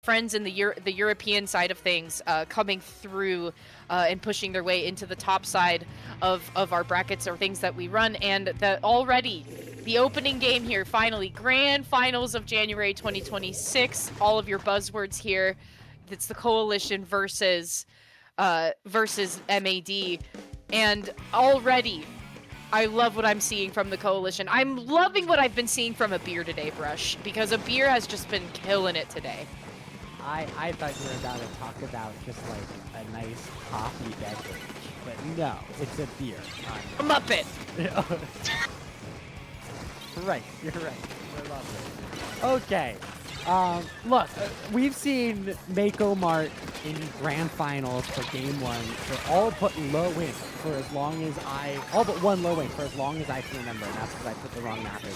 friends in the European side of things coming through and pushing their way into the top side of our brackets or things that we run. And that already the opening game here, finally, grand finals of January 2026. All of your buzzwords here. It's the Koalition versus M.A.D. And already, I love what I'm seeing from the Koalition. I'm loving what I've been seeing from Abir today, Brush, because Abir has just been killing it today. I thought you were about to talk about just like a nice coffee beverage, but no, it's a beer. A Muppet! Right, you're right. I love it. Okay. Look, we've seen Mako Mart in grand finals for game 1 for all but low win for as long as all but one low win for as long as I can remember, and that's because I put the wrong map in.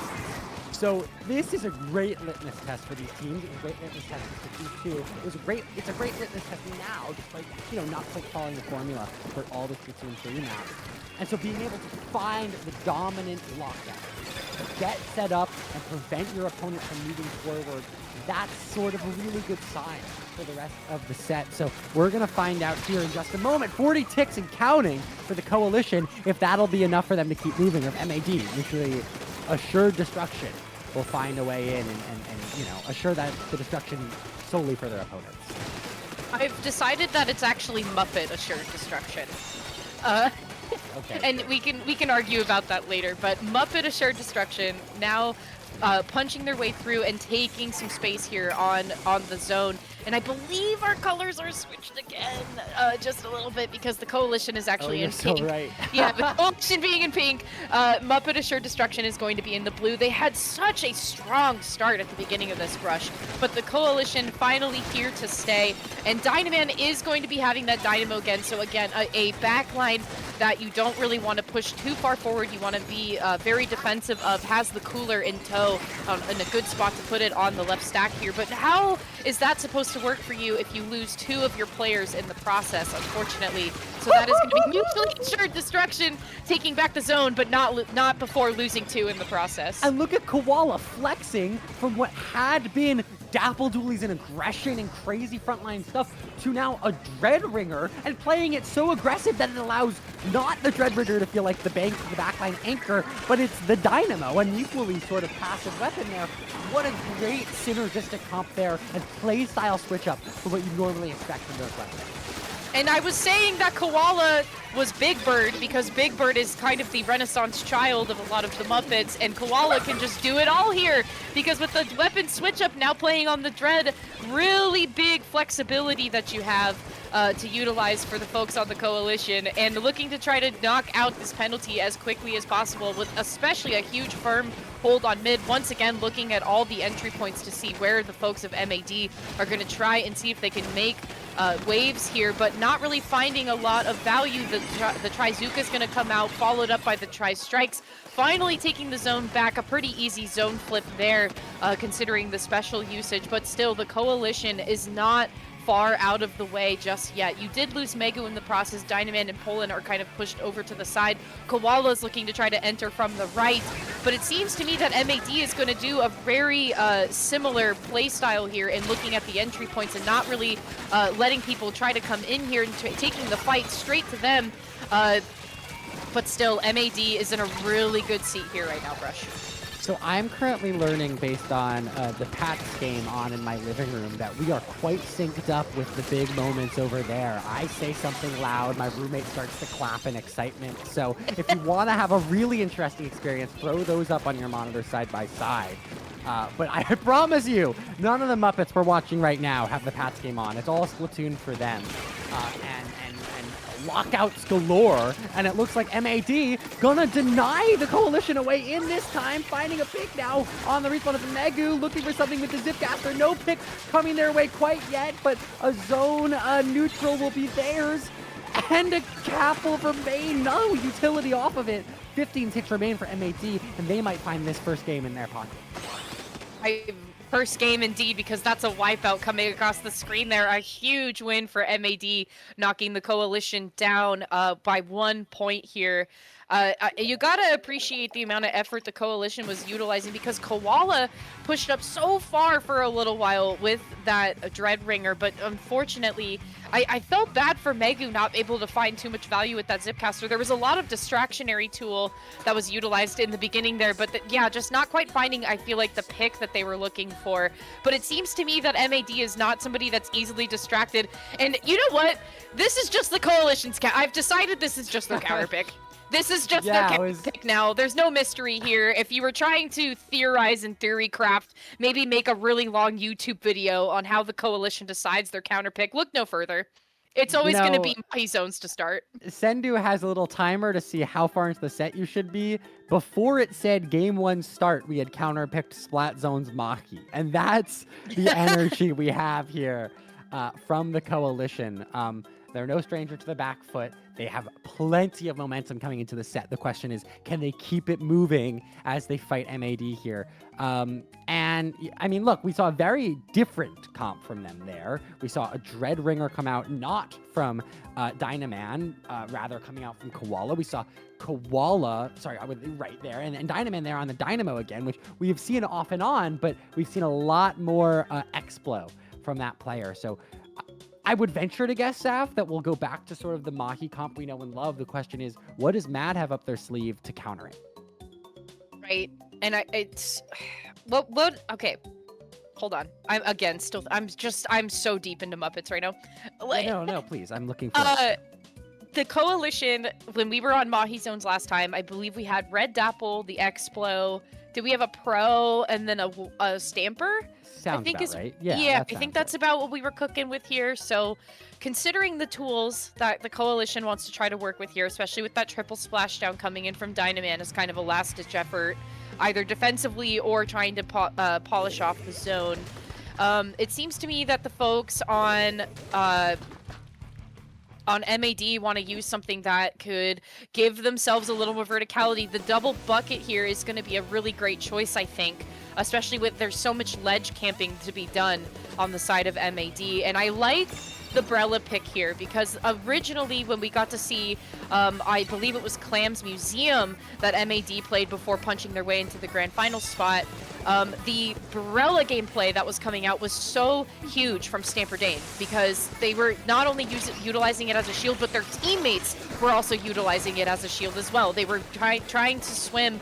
So this is a great litmus test for these teams. It was a great litmus test for Splatoon 2. It's a great litmus test now, despite, you know, not quite following the formula for all the Splatoon 3 maps. And so being able to find the dominant lockdown, get set up, and prevent your opponent from moving forward, that's sort of a really good sign for the rest of the set. So we're going to find out here in just a moment. 40 ticks and counting for the Koalition, if that'll be enough for them to keep moving, or if M.A.D, usually assured destruction, will find a way in and you know, assure that the destruction solely for their opponents. I've decided that it's actually Muppet assured destruction. Okay. And we can argue about that later, but Muppet assured destruction now punching their way through and taking some space here on the zone. And I believe our colors are switched again just a little bit because the Koalition is actually in pink. So right. Yeah, the Koalition being in pink, Muppet Assured Destruction is going to be in the blue. They had such a strong start at the beginning of this rush, but the Koalition finally here to stay. And Dynaman is going to be having that Dynamo again. So again, a backline that you don't really want to push too far forward. You want to be very defensive of, has the cooler in tow, in a good spot to put it on the left stack here. But how is that supposed to work for you if you lose 2 of your players in the process, unfortunately? So that is going to be mutually assured destruction, taking back the zone, but not before losing 2 in the process. And look at Koala flexing from what had been Dapple Doolies and aggression and crazy frontline stuff to now a Dreadringer, and playing it so aggressive that it allows not the Dreadringer to feel like the backline anchor, but it's the Dynamo, an equally sort of passive weapon there. What a great synergistic comp there and play style switch up for what you normally expect from those weapons. And I was saying that Koala was Big Bird because Big Bird is kind of the renaissance child of a lot of the Muppets, and Koala can just do it all here because with the weapon switch up now playing on the Dread, really big flexibility that you have to utilize for the folks on the Koalition, and looking to try to knock out this penalty as quickly as possible with especially a huge firm hold on mid. Once again, looking at all the entry points to see where the folks of M.A.D are going to try and see if they can make waves here, but not really finding a lot of value. The Trizuka is going to come out, followed up by the Tri-Strikes, finally taking the zone back. A pretty easy zone flip there, considering the special usage, but still the Koalition is not far out of the way just yet. You did lose Megu in the process. Dynaman and Poland are kind of pushed over to the side. Koala's looking to try to enter from the right, but it seems to me that M.A.D is going to do a very similar play style here in looking at the entry points and not really letting people try to come in here and taking the fight straight to them. But still, M.A.D is in a really good seat here right now, Brush. So I'm currently learning based on the Pats game on in my living room that we are quite synced up with the big moments over there. I say something loud, my roommate starts to clap in excitement. So if you want to have a really interesting experience, throw those up on your monitor side by side. But I promise you, none of the Muppets we're watching right now have the Pats game on. It's all Splatoon for them. And lockouts galore, and it looks like M.A.D gonna deny the Koalition away in this time, finding a pick now on the respawn of the Megu, looking for something with the Zipcaster. No pick coming their way quite yet, but a zone neutral will be theirs, and a cap will remain. No utility off of it. 15 hits remain for M.A.D, and they might find this first game in their pocket. First game indeed, because that's a wipeout coming across the screen there. A huge win for M.A.D, knocking the Koalition down by 1 point here. You gotta appreciate the amount of effort the Coalition was utilizing because Koala pushed up so far for a little while with that Dread Ringer, but unfortunately, I felt bad for Megu not able to find too much value with that Zipcaster. There was a lot of distractionary tool that was utilized in the beginning there, but yeah, just not quite finding, I feel like, the pick that they were looking for. But it seems to me that M.A.D is not somebody that's easily distracted. And you know what? This is just the Coalition's I've decided this is just their counter pick. This is just their counter pick now. There's no mystery here. If you were trying to theorize and theory craft, maybe make a really long YouTube video on how the Coalition decides their counter pick, look no further. It's always going to be Mahi zones to start. Sendu has a little timer to see how far into the set you should be. Before it said game 1 start, we had counter-picked Splat Zone's Mahi. And that's the energy we have here from the Coalition. They're no stranger to the back foot. They have plenty of momentum coming into the set. The question is, can they keep it moving as they fight M.A.D here? And, I mean, look, we saw a very different comp from them there. We saw a Dread Ringer come out not from Dynaman, rather coming out from Koala. We saw Koala, sorry, I would right there, and Dynaman there on the Dynamo again, which we have seen off and on, but we've seen a lot more Explo from that player. So I would venture to guess, Saf, that we'll go back to sort of the Mahi comp we know and love. The question is, what does M.A.D have up their sleeve to counter it? Right. And okay. Hold on. I'm so deep into Muppets right now. No, please. I'm looking for the Coalition, when we were on Mahi Zones last time, I believe we had Red Dapple, the Explo. Did we have a Pro and then a Stamper? Sounds about right. Yeah, I think that's about what we were cooking with here. So considering the tools that the Coalition wants to try to work with here, especially with that triple splashdown coming in from Dynaman as kind of a last-ditch effort, either defensively or trying to polish off the zone, it seems to me that the folks on M.A.D want to use something that could give themselves a little more verticality. The double bucket here is going to be a really great choice, I think, especially with there's so much ledge camping to be done on the side of M.A.D. And I like the Brella pick here because originally when we got to see, I believe it was Clam's Museum that M.A.D played before punching their way into the grand final spot, the Brella gameplay that was coming out was so huge from Stamper Dane because they were not only utilizing it as a shield, but their teammates were also utilizing it as a shield as well. They were trying to swim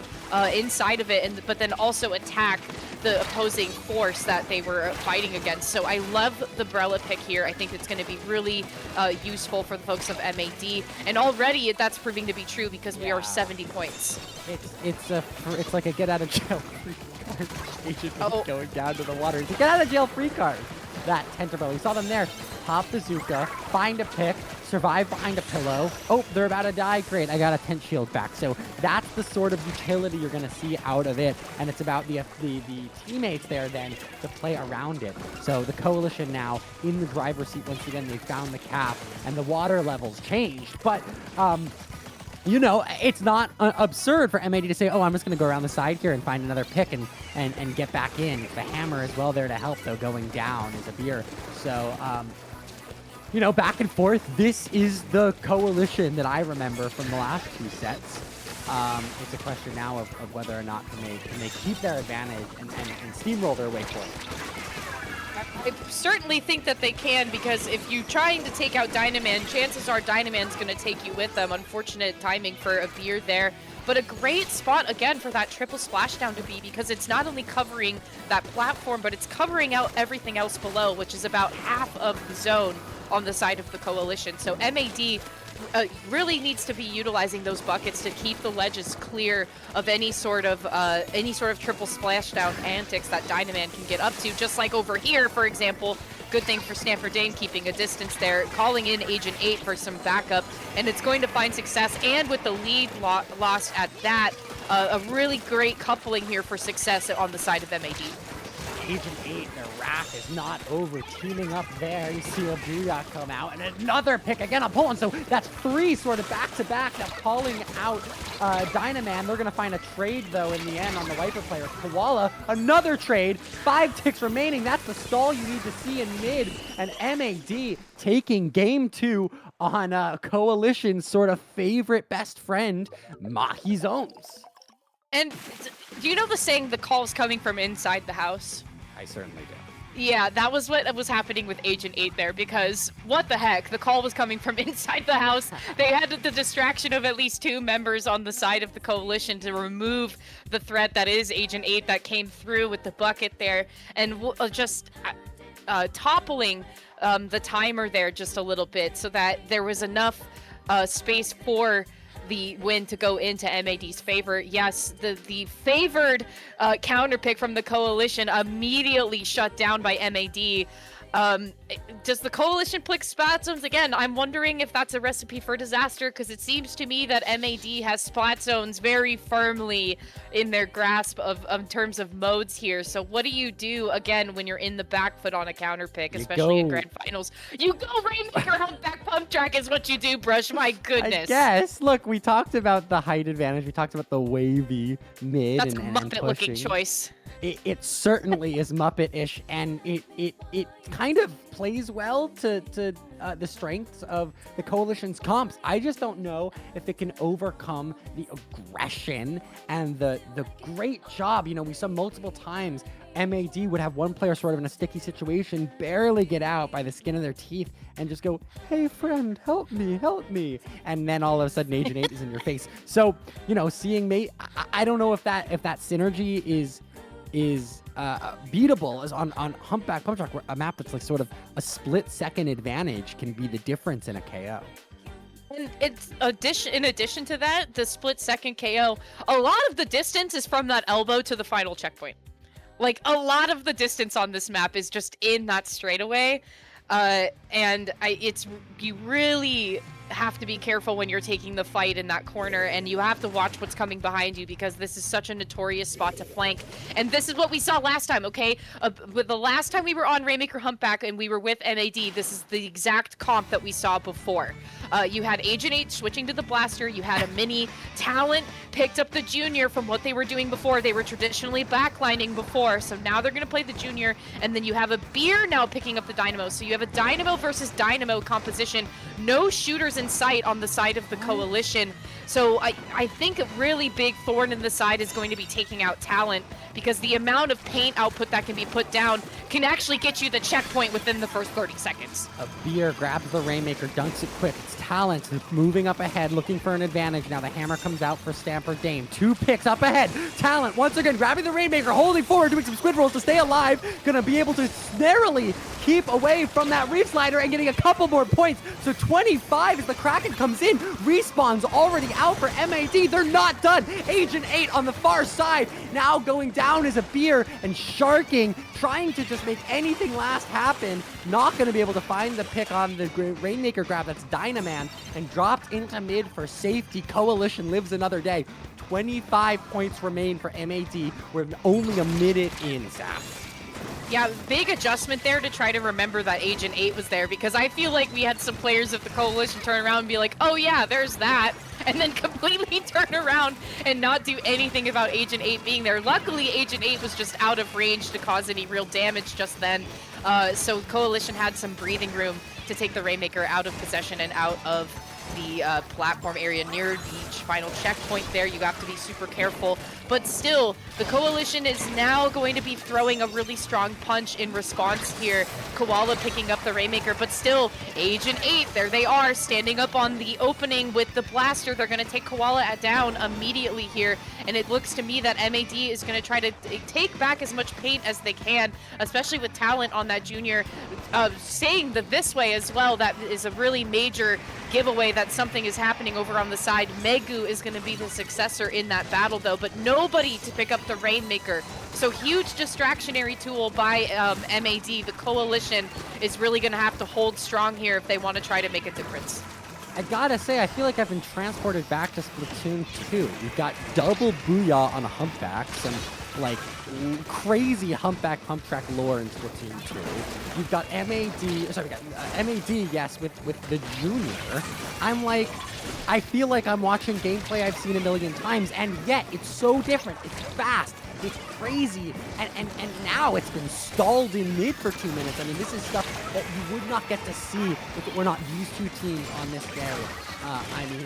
inside of it, but then also attack the opposing force that they were fighting against. So I love the Brella pick here. I think it's going to be really useful for the folks of M.A.D. And already that's proving to be true because we are 70 points. It's like a get out of jail free card. Agent going down to the water. Get out of jail free card. That Tenterbo. We saw them there. Pop bazooka, find a pick, survive behind a pillow. Oh, they're about to die. Great, I got a tent shield back. So that's the sort of utility you're going to see out of it. And it's about the teammates there then to play around it. So the Coalition now in the driver's seat once again. They found the cap and the water levels changed. But you know, it's not absurd for M.A.D to say, oh, I'm just going to go around the side here and find another pick and get back in. The hammer is well there to help, though, going down is a beer. So, you know, back and forth. This is the Coalition that I remember from the last two sets. It's a question now of whether or not can they keep their advantage and steamroll their way forward. I certainly think that they can, because if you're trying to take out Dynaman, chances are Dynaman's going to take you with them. Unfortunate timing for a beer there. But a great spot, again, for that triple splashdown to be, because it's not only covering that platform, but it's covering out everything else below, which is about half of the zone on the side of the Coalition. So M.A.D really needs to be utilizing those buckets to keep the ledges clear of any sort of triple splashdown antics that Dynaman can get up to. Just like over here, for example, good thing for Stanford Dane keeping a distance there, calling in Agent 8 for some backup, and it's going to find success. And with the lead lost at that, a really great coupling here for success on the side of M.A.D. Agent 8, their wrath is not over. Teaming up there, you see a Booyah come out, and another pick again on Poland. So that's 3 sort of back-to-back. Now calling out Dynaman. They're going to find a trade, though, in the end on the Viper player. Koala, another trade. 5 ticks remaining. That's the stall you need to see in mid. And M.A.D taking game 2 on Koalition's sort of favorite best friend, Mahi Zones. And do you know the saying, the call's coming from inside the house? I certainly do. Yeah, that was what was happening with Agent 8 there, because what the heck, the call was coming from inside the house. They had the distraction of at least 2 members on the side of the Coalition to remove the threat that is Agent 8 that came through with the bucket there, and just toppling the timer there just a little bit so that there was enough space for the win to go into M.A.D's favor. Yes, the favored counter pick from the Coalition immediately shut down by M.A.D. Does the Coalition pick splat zones again? I'm wondering if that's a recipe for disaster, because it seems to me that M.A.D has splat zones very firmly in their grasp in terms of modes here. So what do you do again when you're in the back foot on a counter pick, especially in grand finals? You go Rainmaker, back pump track is what you do, Brush. My goodness. I guess. Look, we talked about the height advantage. We talked about the wavy mid. That's and a Muppet-looking choice. It certainly is Muppet-ish, and it kind of plays well to the strengths of the Coalition's comps. I just don't know if it can overcome the aggression and the great job. You know, we saw multiple times M.A.D would have one player sort of in a sticky situation, barely get out by the skin of their teeth, and just go, "Hey friend, help me," and then all of a sudden Agent 8 is in your face. So, you know, seeing I don't know if that synergy is beatable as on Humpback Pump Track, where a map that's like sort of a split-second advantage can be the difference in a KO. And in addition to that, the split-second KO, a lot of the distance is from that elbow to the final checkpoint. Like, a lot of the distance on this map is just in that straightaway, and you really have to be careful when you're taking the fight in that corner, and you have to watch what's coming behind you, because this is such a notorious spot to flank. And this is what we saw last time, okay? With the last time we were on Rainmaker Humpback and we were with M.A.D, this is the exact comp that we saw before. You had Agent 8 switching to the Blaster, you had a mini Talent picked up the Junior from what they were doing before. They were traditionally backlining before, so now they're going to play the Junior, and then you have a Beer now picking up the Dynamo. So you have a Dynamo versus Dynamo composition, no shooters in sight on the side of the Coalition. So I think a really big thorn in the side is going to be taking out Talent, because the amount of paint output that can be put down can actually get you the checkpoint within the first 30 seconds. A Beer grabs the Rainmaker, dunks it quick. It's Talent moving up ahead, looking for an advantage. Now the hammer comes out for Stamper Dame. 2 picks up ahead. Talent once again grabbing the Rainmaker, holding forward, doing some squid rolls to stay alive. Gonna be able to narrowly keep away from that Reef Slider and getting a couple more points. So 25 as the Kraken comes in. Respawn's already out for M.A.D. They're not done. Agent 8 on the far side. Now going down is a Beer, and Sharking trying to just make anything last happen. Not going to be able to find the pick on the Rainmaker grab. That's Dynaman, and dropped into mid for safety. Coalition lives another day. 25 points remain for M.A.D. We're only a minute in, Sam. Yeah, big adjustment there to try to remember that Agent 8 was there, because I feel like we had some players of the Coalition turn around and be like, oh yeah, there's that, and then completely turn around and not do anything about Agent 8 being there. Luckily, Agent 8 was just out of range to cause any real damage just then, so Coalition had some breathing room to take the Rainmaker out of possession and out of the platform area near the final checkpoint there. You have to be super careful, but still the Coalition is now going to be throwing a really strong punch in response here. Koala picking up the Rainmaker, but still Agent 8, there they are standing up on the opening with the Blaster. They're going to take Koala down immediately here, and it looks to me that M.A.D is going to try to take back as much paint as they can, especially with Talent on that Junior. Saying the this way as well, that is a really major giveaway that something is happening over on the side. Megu is going to be the successor in that battle though, but nobody to pick up the Rainmaker. So huge distractionary tool by M.A.D. The Coalition is really going to have to hold strong here if they want to try to make a difference. I gotta say, I feel like I've been transported back to Splatoon 2. We've got double Booyah on a Humpback, some like crazy humpback pump track lore in Splatoon 2. You've got M.A.D, yes, with the junior. I'm like, I feel like I'm watching gameplay I've seen a million times, and yet it's so different. It's fast. It's crazy, and now it's been stalled in mid for 2 minutes. I mean, this is stuff that you would not get to see if it were not these two teams on this day. I mean,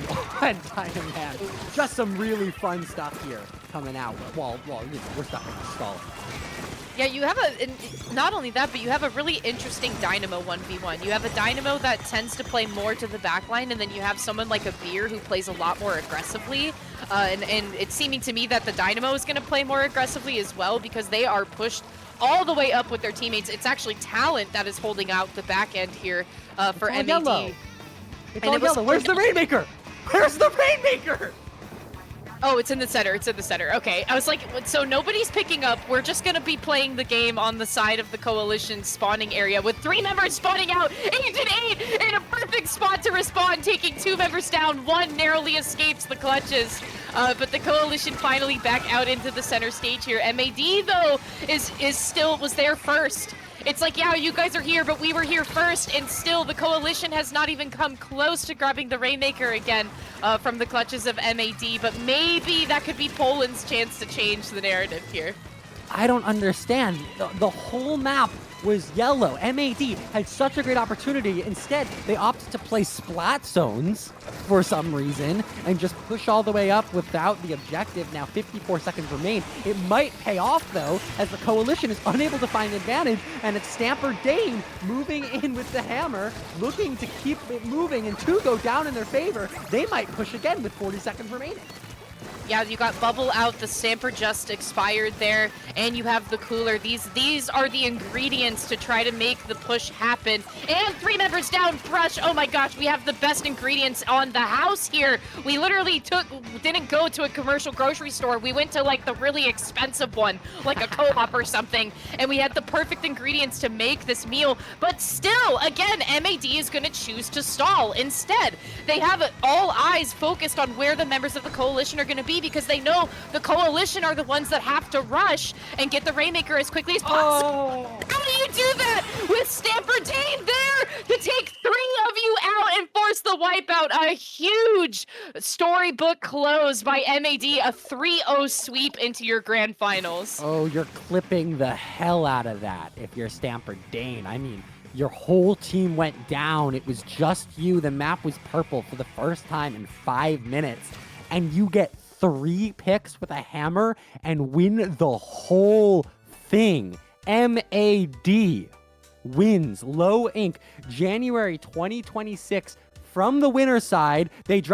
man, just some really fun stuff here coming out while we're stuck in a stall. Yeah, you have not only that, but you have a really interesting Dynamo 1v1. You have a Dynamo that tends to play more to the backline, and then you have someone like a Beer who plays a lot more aggressively. And it's seeming to me that the Dynamo is going to play more aggressively as well because they are pushed all the way up with their teammates. It's actually Talent that is holding out the back end here for M.A.D. Yellow. It's all yellow. Where's the Rainmaker? Where's the Rainmaker? Oh, it's in the center. It's in the center. Okay. I was like, so nobody's picking up. We're just going to be playing the game on the side of the Koalition spawning area with 3 members spawning out. 8-8 in a perfect spot to respond, taking 2 members down. 1 narrowly escapes the clutches. But the Koalition finally back out into the center stage here. M.A.D, though, was there first. It's like, yeah, you guys are here, but we were here first, and still the Koalition has not even come close to grabbing the Rainmaker again from the clutches of M.A.D, but maybe that could be Poland's chance to change the narrative here. I don't understand. The whole map was yellow. M.A.D had such a great opportunity. Instead, they opted to play splat zones for some reason and just push all the way up without the objective. Now 54 seconds remain. It might pay off, though, as the Koalition is unable to find advantage, and it's Stamper Dane moving in with the hammer, looking to keep it moving, and 2 go down in their favor. They might push again with 40 seconds remaining. Yeah, you got Bubble out, the Stamper just expired there, and you have the Cooler. These are the ingredients to try to make the push happen. And 3 members down, Brush. Oh my gosh, we have the best ingredients on the house here. We literally didn't go to a commercial grocery store. We went to like the really expensive one, like a Co-op or something, and we had the perfect ingredients to make this meal. But still, again, M.A.D is going to choose to stall. Instead, they have all eyes focused on where the members of the Koalition are going to be, because they know the Koalition are the ones that have to rush and get the Rainmaker as quickly as possible. Oh. How do you do that with Stamper Dane there to take 3 of you out and force the wipeout? A huge storybook close by M.A.D, a 3-0 sweep into your grand finals. Oh, you're clipping the hell out of that if you're Stamper Dane. I mean, your whole team went down. It was just you. The map was purple for the first time in 5 minutes, and you get 3 picks with a hammer and win the whole thing. M.A.D wins Low Inc. January 2026 from the winner's side. They